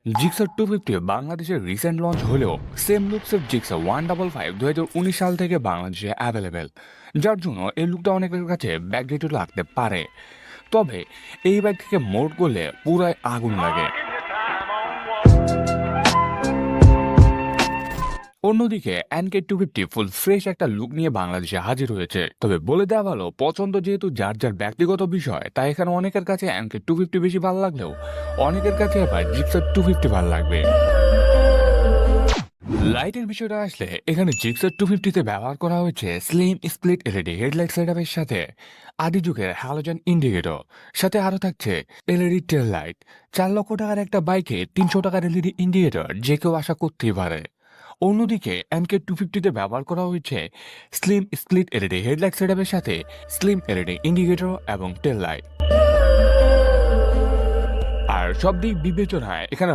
Gixxer 250 বাংলাদেশের recent launch হলেও same লুকসের Gixxer 155 2019 সাল থেকে বাংলাদেশে অ্যাভেলেবেল, যার জন্য এই লুকটা অনেকের কাছে ব্যাকডেটেড লাগতে পারে। তবে এই বাইক থেকে মোড করলে পুরাই আগুন লাগে। অন্যদিকে এনকে 250 ফুল ফ্রেশ একটা লুক নিয়ে বাংলাদেশে হাজির হয়েছে। তবে বলে দেওয়া ভালো, পছন্দ যেহেতু যার যার ব্যক্তিগত বিষয়, তাই এখানে অনেকের কাছে এনকে 250 বেশি ভালো লাগলেও অনেকের কাছে আবার জিক্সার 250 ভালো লাগবে। লাইটের বিষয়টা আসলে এখানে জিক্সার 250 তে ব্যবহার করা হয়েছে স্লিম স্প্লিট এলইডি হেডলাইট সেটআপের সাথে আদি যুগের হ্যালোজেন ইন্ডিকেটর, সাথে আরো থাকছে এলইডি টেল লাইট। 4 লক্ষ টাকার একটা বাইকে 300 টাকার এলইডি ইন্ডিকেটর যে কেউ আশা করতেই পারে। অন্যদিকে এমকে 250 তে ব্যবহার করা হয়েছে স্লিম স্প্লিট এলইডি হেডলাইট সেটআপের সাথে স্লিম এলইডি ইন্ডিকেটর এবং টেল লাইট। আর সব দিক বিবেচনায় এখানে